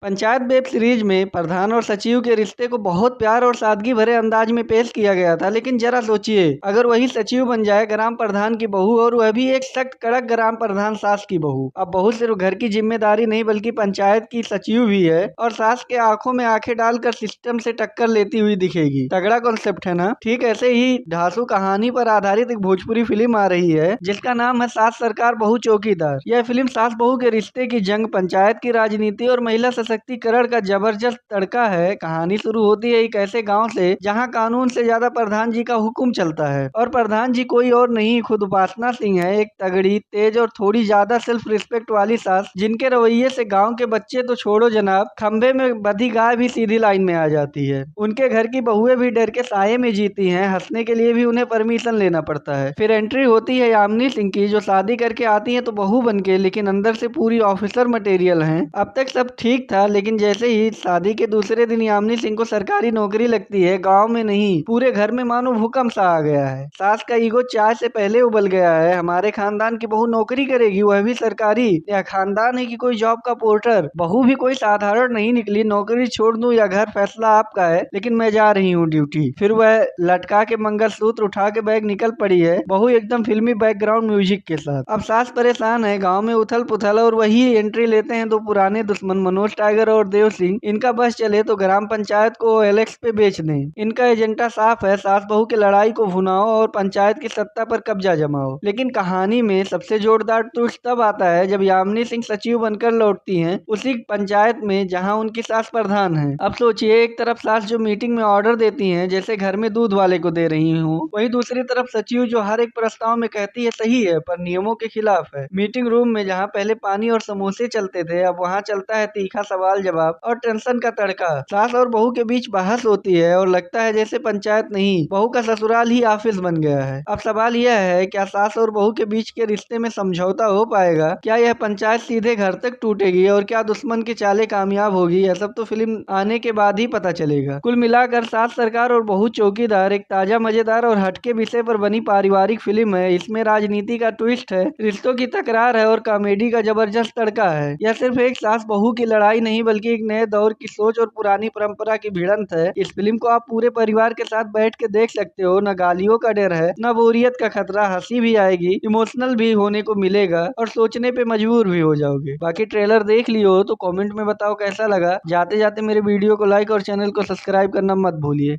Panchayat web series में प्रधान और सचिव के रिश्ते को बहुत प्यार और सादगी भरे अंदाज में पेश किया गया था। लेकिन जरा सोचिए, अगर वही सचिव बन जाए ग्राम प्रधान की बहू, और वह भी एक सख्त कड़क ग्राम प्रधान सास की बहू। अब बहू सिर्फ घर की जिम्मेदारी नहीं बल्कि पंचायत की सचिव भी है, और सास के आंखों में आंखें डालकर सिस्टम से टक्कर लेती हुई दिखेगी। तगड़ा कॉन्सेप्ट है ना। ठीक ऐसे ही धांसू कहानी पर आधारित एक भोजपुरी फिल्म आ रही है जिसका नाम है सास सरकार बहू चौकीदार। यह फिल्म सास बहू के रिश्ते की जंग, पंचायत की राजनीति और महिला सशक्तिकरण का जबरदस्त तड़का है। कहानी शुरू होती है एक ऐसे गांव से जहां कानून से ज्यादा प्रधान जी का हुक्म चलता है, और प्रधान जी कोई और नहीं, खुद उपासना सिंह है। एक तगड़ी, तेज और थोड़ी ज्यादा सेल्फ रिस्पेक्ट वाली सास, जिनके रवैये से गांव के बच्चे तो छोड़ो जनाब, खंबे में बंधी गाय भी सीधी लाइन में आ जाती है। उनके घर की बहुएं भी डर के साये में जीती हैं, हंसने के लिए भी उन्हें परमिशन लेना पड़ता है। फिर एंट्री होती है यामिनी सिंह की, जो शादी करके आती है तो बहू बन के, लेकिन अंदर से पूरी ऑफिसर मटेरियल हैं। अब तक सब ठीक था, लेकिन जैसे ही शादी के दूसरे दिन यामिनी सिंह को सरकारी नौकरी लगती है, गांव में नहीं पूरे घर में मानो भूकंप सा आ गया है। सास का ईगो चाय से पहले उबल गया है। हमारे खानदान की बहू नौकरी करेगी, वह भी सरकारी। या खानदान है कि कोई जॉब का पोर्टर। बहू भी कोई साधारण नहीं निकली। नौकरी छोड़ दूं या घर, फैसला आपका है, लेकिन मैं जा रही हूँ ड्यूटी। फिर वह लटका के मंगलसूत्र उठा के बैग निकल पड़ी है, बहू एकदम फिल्मी बैकग्राउंड म्यूजिक के साथ। अब सास परेशान है, गाँव में उथल पुथल, और वही एंट्री लेते हैं दो पुराने दुश्मन, मनोज टाइगर और देव सिंह। इनका बस चले तो ग्राम पंचायत को एलेक्स पे बेच दें। इनका एजेंडा साफ है, सास बहू की लड़ाई को भुनाओ और पंचायत की सत्ता पर कब्जा जमाओ। लेकिन कहानी में सबसे जोरदार ट्विस्ट तब आता है जब यामिनी सिंह सचिव बनकर लौटती हैं, उसी पंचायत में जहां उनकी सास प्रधान है। अब सोचिए, एक तरफ सास जो मीटिंग में ऑर्डर देती हैं जैसे घर में दूध वाले को दे रही हूँ, वही दूसरी तरफ सचिव जो हर एक प्रस्ताव में कहती है सही है पर नियमों के खिलाफ है। मीटिंग रूम में जहाँ पहले पानी और समोसे चलते थे, अब वहाँ चलता है तीखा सवाल जवाब और टेंशन का तड़का। सास और बहू के बीच बहस होती है और लगता है जैसे पंचायत नहीं, बहू का ससुराल ही ऑफिस बन गया है। अब सवाल यह है, क्या सास और बहू के बीच के रिश्ते में समझौता हो पाएगा? क्या यह पंचायत सीधे घर तक टूटेगी और क्या दुश्मन की चालें कामयाब होगी? यह सब तो फिल्म आने के बाद ही पता चलेगा। कुल मिलाकर सास सरकार और बहू चौकीदार एक ताजा, मजेदार और हटके विषय पर बनी पारिवारिक फिल्म है। इसमें राजनीति का ट्विस्ट है, रिश्तों की तकरार है और कॉमेडी का जबरदस्त तड़का है। यह सिर्फ एक सास बहू की लड़ाई नहीं बल्कि एक नए दौर की सोच और पुरानी परंपरा की भिड़ंत है। इस फिल्म को आप पूरे परिवार के साथ बैठ के देख सकते हो। न गालियों का डर है, न बोरियत का खतरा। हंसी भी आएगी, इमोशनल भी होने को मिलेगा और सोचने पे मजबूर भी हो जाओगे। बाकी ट्रेलर देख लियो तो कमेंट में बताओ कैसा लगा। जाते जाते मेरे वीडियो को लाइक और चैनल को सब्सक्राइब करना मत भूलिए।